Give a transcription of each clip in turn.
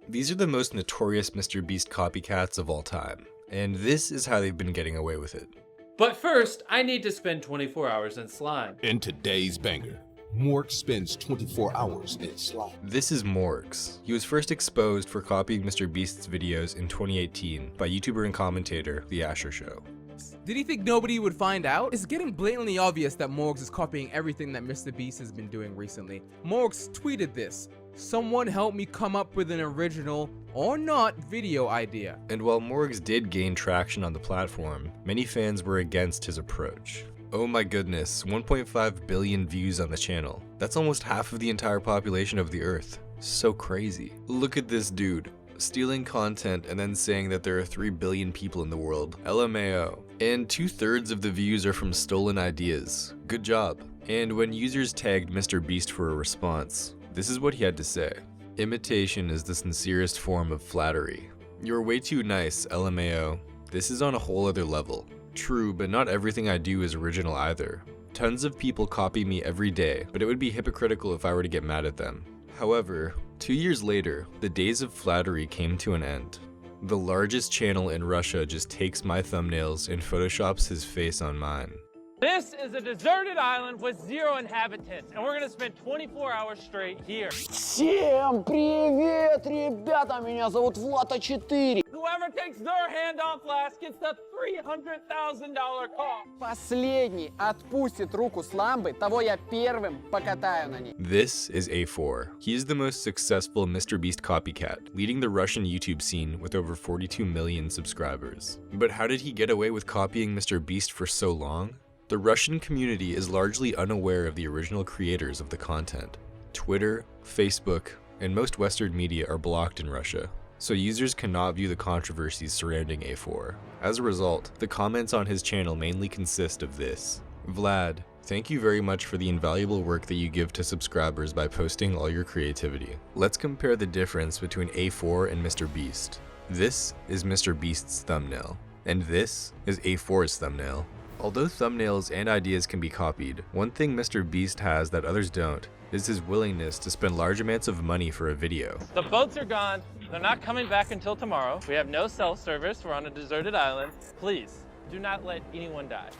These are the most notorious MrBeast copycats of all time, and this is how they've been getting away with it. But first, I need to spend 24 hours in slime. In today's banger, Mork spends 24 hours in slime. This is Morks. He was first exposed for copying MrBeast's videos in 2018 by YouTuber and commentator The Asher Show. Did he think nobody would find out? It's getting blatantly obvious that Morgs is copying everything that MrBeast has been doing recently. Morgs tweeted this: "Someone help me come up with an original or not video idea." And while Morgs did gain traction on the platform, many fans were against his approach. Oh my goodness, 1.5 billion views on the channel. That's almost half of the entire population of the Earth. So crazy. Look at this dude, stealing content and then saying that there are 3 billion people in the world. LMAO. And 2/3 of the views are from stolen ideas. Good job. And when users tagged MrBeast for a response, this is what he had to say. Imitation is the sincerest form of flattery. You're way too nice, LMAO. This is on a whole other level. True, but not everything I do is original either. Tons of people copy me every day, but it would be hypocritical if I were to get mad at them. However, 2 years later, the days of flattery came to an end. The largest channel in Russia just takes my thumbnails and photoshops his face on mine. This is a deserted island with 0 inhabitants, and we're gonna spend 24 hours straight here. Всем привет, ребята! Меня зовут Влад А4. Whoever takes their handoff last gets the $300,000 car. Последний отпустит руку с ламбы, того я первым покатаю на ней. This is A4. He is the most successful MrBeast copycat, leading the Russian YouTube scene with over 42 million subscribers. But how did he get away with copying MrBeast for so long? The Russian community is largely unaware of the original creators of the content. Twitter, Facebook, and most Western media are blocked in Russia, so users cannot view the controversies surrounding A4. As a result, the comments on his channel mainly consist of this: Vlad, thank you very much for the invaluable work that you give to subscribers by posting all your creativity. Let's compare the difference between A4 and MrBeast. This is MrBeast's thumbnail, and this is A4's thumbnail. Although thumbnails and ideas can be copied, one thing MrBeast has that others don't is his willingness to spend large amounts of money for a video. The boats are gone. They're not coming back until tomorrow. We have no cell service. We're on a deserted island. Please, do not let anyone die.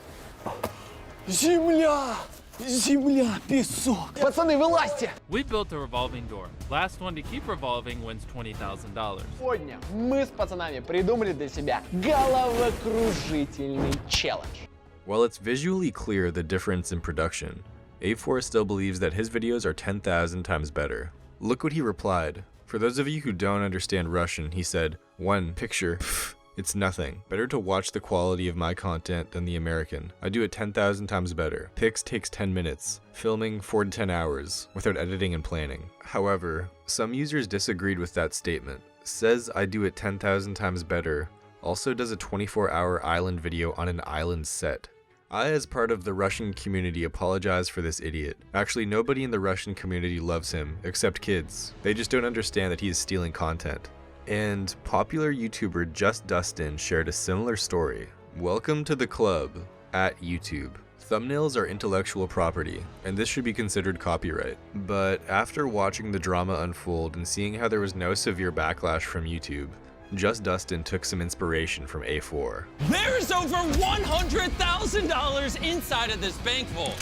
Земля! Земля, песок! Пацаны, вылазьте! We built a revolving door. Last one to keep revolving wins $20,000. Сегодня мы с пацанами придумали для себя головокружительный челлендж. While it's visually clear the difference in production, A4 still believes that his videos are 10,000 times better. Look what he replied. For those of you who don't understand Russian, he said, "One picture, pff, it's nothing. Better to watch the quality of my content than the American. I do it 10,000 times better. Pics takes 10 minutes. Filming 4 to 10 hours, without editing and planning." However, some users disagreed with that statement. Says I do it 10,000 times better, also does a 24-hour island video on an island set. I, as part of the Russian community, apologize for this idiot. Actually, nobody in the Russian community loves him, except kids. They just don't understand that he is stealing content. And popular YouTuber Just Dustin shared a similar story. Welcome to the club, at YouTube. Thumbnails are intellectual property, and this should be considered copyright. But after watching the drama unfold and seeing how there was no severe backlash from YouTube, Just Dustin took some inspiration from A4. There's over $100,000 inside of this bank vault.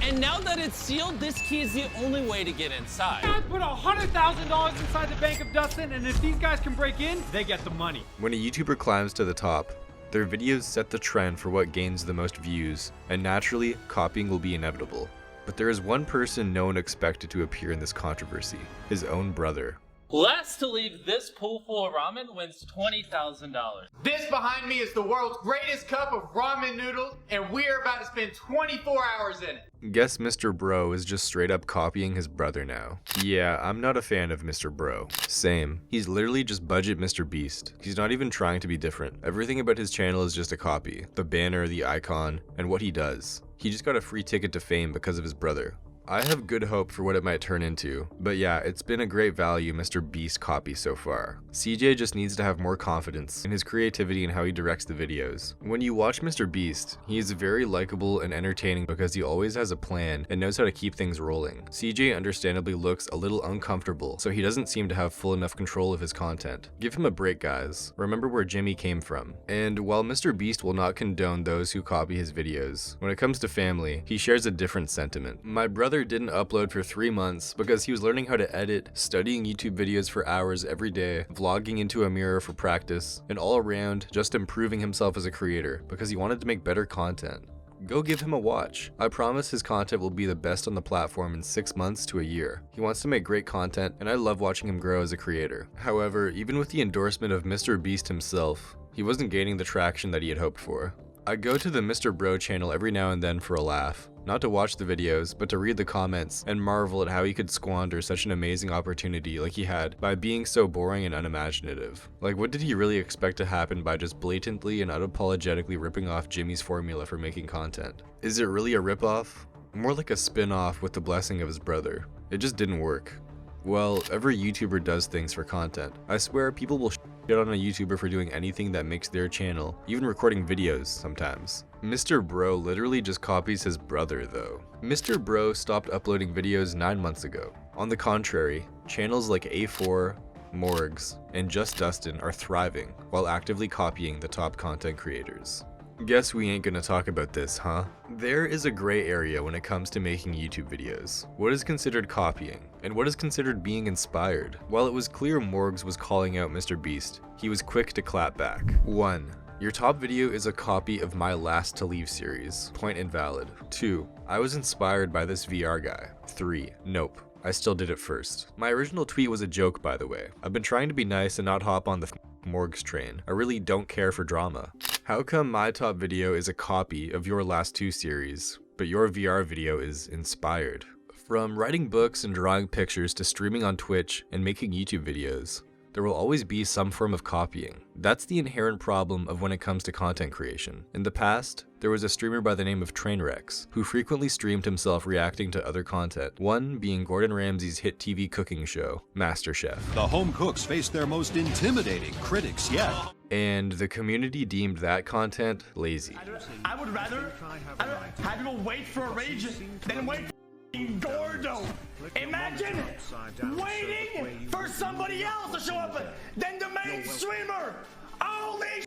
And now that it's sealed, this key is the only way to get inside. I put $100,000 inside the bank of Dustin, and if these guys can break in, they get the money. When a YouTuber climbs to the top, their videos set the trend for what gains the most views, and naturally, copying will be inevitable. But there is one person no one expected to appear in this controversy: his own brother. Last to leave this pool full of ramen wins $20,000. This behind me is the world's greatest cup of ramen noodles, and we're about to spend 24 hours in it. Guess Mr. Bro is just straight up copying his brother now. Yeah, I'm not a fan of Mr. Bro. Same. He's literally just budget MrBeast. He's not even trying to be different. Everything about his channel is just a copy. The banner, the icon, and what he does. He just got a free ticket to fame because of his brother. I have good hope for what it might turn into, but yeah, it's been a great value Mr. Beast copy so far. CJ just needs to have more confidence in his creativity and how he directs the videos. When you watch Mr. Beast, he is very likable and entertaining because he always has a plan and knows how to keep things rolling. CJ understandably looks a little uncomfortable, so he doesn't seem to have full enough control of his content. Give him a break, guys. Remember where Jimmy came from. And while Mr. Beast will not condone those who copy his videos, when it comes to family, he shares a different sentiment. My brother didn't upload for 3 months because he was learning how to edit, studying YouTube videos for hours every day, vlogging into a mirror for practice, and all around just improving himself as a creator because he wanted to make better content. Go give him a watch. I promise his content will be the best on the platform in 6 months to a year. He wants to make great content, and I love watching him grow as a creator. However, even with the endorsement of Mr. Beast himself, he wasn't gaining the traction that he had hoped for. I go to the Mr. Bro channel every now and then for a laugh. Not to watch the videos, but to read the comments and marvel at how he could squander such an amazing opportunity like he had by being so boring and unimaginative. Like, what did he really expect to happen by just blatantly and unapologetically ripping off Jimmy's formula for making content? Is it really a ripoff? More like a spin-off with the blessing of his brother. It just didn't work. Well, every YouTuber does things for content. I swear people will shit on a YouTuber for doing anything that makes their channel, even recording videos sometimes. Mr. Bro literally just copies his brother though. Mr. Bro stopped uploading videos 9 months ago. On the contrary, channels like A4, Morgs, and Just Dustin are thriving while actively copying the top content creators. Guess we ain't gonna talk about this, huh? There is a gray area when it comes to making YouTube videos. What is considered copying, and what is considered being inspired? While it was clear Morgs was calling out Mr. Beast, he was quick to clap back. 1. Your top video is a copy of my Last to Leave series. Point invalid. 2. I was inspired by this VR guy. 3. Nope. I still did it first. My original tweet was a joke, by the way. I've been trying to be nice and not hop on the Morgs train. I really don't care for drama. How come my top video is a copy of your last 2 series, but your VR video is inspired? From writing books and drawing pictures to streaming on Twitch and making YouTube videos, there will always be some form of copying. That's the inherent problem of when it comes to content creation. In the past, there was a streamer by the name of Trainwrecks, who frequently streamed himself reacting to other content, one being Gordon Ramsay's hit TV cooking show, MasterChef. The home cooks faced their most intimidating critics yet. And the community deemed that content lazy. I would rather have people wait for a rage than wait for Gordo. Imagine waiting for somebody else to show up than the main streamer. Holy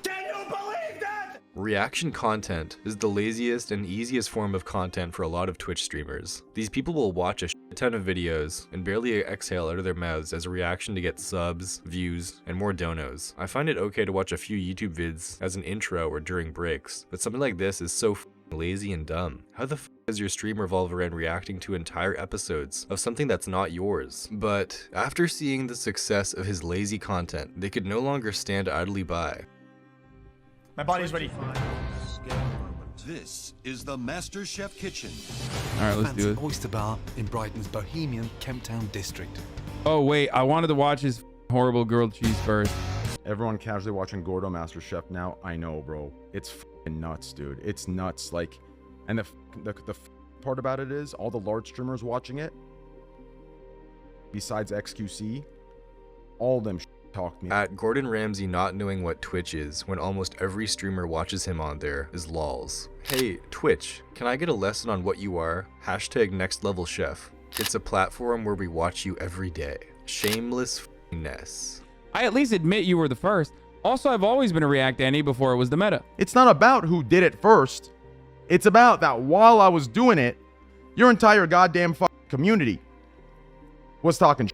can you believe that? Reaction content is the laziest and easiest form of content for a lot of Twitch streamers. These people will watch a ton of videos and barely exhale out of their mouths as a reaction to get subs, views, and more donos. I find it okay to watch a few YouTube vids as an intro or during breaks, but something like this is so lazy and dumb. How the does your stream revolve around reacting to entire episodes of something that's not yours? But after seeing the success of his lazy content, they could no longer stand idly by. My body's ready. This is the MasterChef kitchen. All right, let's do it. Oyster bar in Brighton's bohemian Kemptown district. Oh wait, I wanted to watch his horrible grilled cheese first. Everyone casually watching Gordo MasterChef now. I know, bro. It's f***ing nuts, dude. It's nuts. Like, and the part about it is all the large streamers watching it, besides XQC, all of them talked me. At Gordon Ramsay not knowing what Twitch is when almost every streamer watches him on there is lols. Hey, Twitch, can I get a lesson on what you are? Hashtag next level chef. It's a platform where we watch you every day. Shameless f***ness. I at least admit you were the first. Also, I've always been a React Annie before it was the meta. It's not about who did it first. It's about that while I was doing it, your entire goddamn community was talking.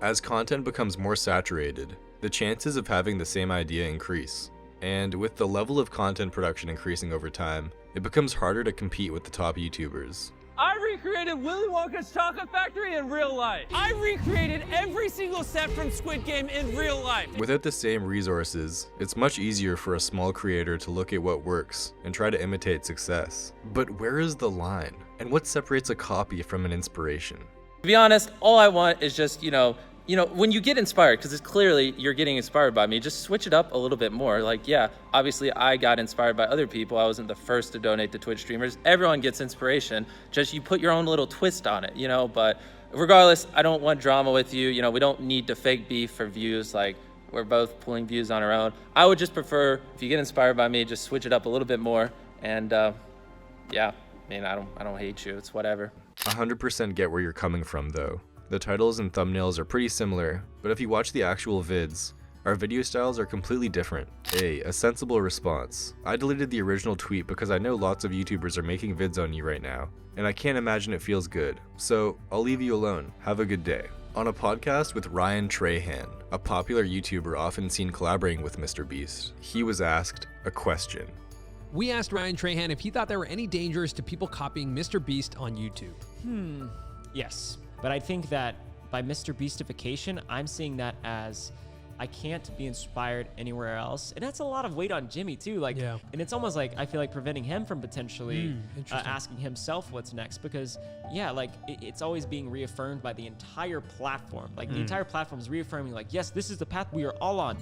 As content becomes more saturated, the chances of having the same idea increase. And with the level of content production increasing over time, it becomes harder to compete with the top YouTubers. I recreated Willy Wonka's chocolate factory in real life. I recreated every single set from Squid Game in real life. Without the same resources, it's much easier for a small creator to look at what works and try to imitate success. But where is the line? And what separates a copy from an inspiration? To be honest, all I want is just, you know, when you get inspired, because it's clearly you're getting inspired by me, just switch it up a little bit more. Like, yeah, obviously I got inspired by other people. I wasn't the first to donate to Twitch streamers. Everyone gets inspiration. Just you put your own little twist on it, you know, but regardless, I don't want drama with you. You know, we don't need to fake beef for views. Like, we're both pulling views on our own. I would just prefer, if you get inspired by me, just switch it up a little bit more. And yeah, I mean, I don't hate you. It's whatever. 100% get where you're coming from though. The titles and thumbnails are pretty similar, but if you watch the actual vids, our video styles are completely different. A sensible response. I deleted the original tweet because I know lots of YouTubers are making vids on you right now, and I can't imagine it feels good. So I'll leave you alone. Have a good day. On a podcast with Ryan Trahan, a popular YouTuber often seen collaborating with MrBeast, he was asked a question. We asked Ryan Trahan if he thought there were any dangers to people copying MrBeast on YouTube. Yes, but I think that by MrBeastification, I'm seeing that as I can't be inspired anywhere else. And that's a lot of weight on Jimmy too. Like, and it's almost like I feel like preventing him from potentially asking himself what's next, because yeah, like it's always being reaffirmed by the entire platform. Like the entire platform is reaffirming like, yes, this is the path we are all on.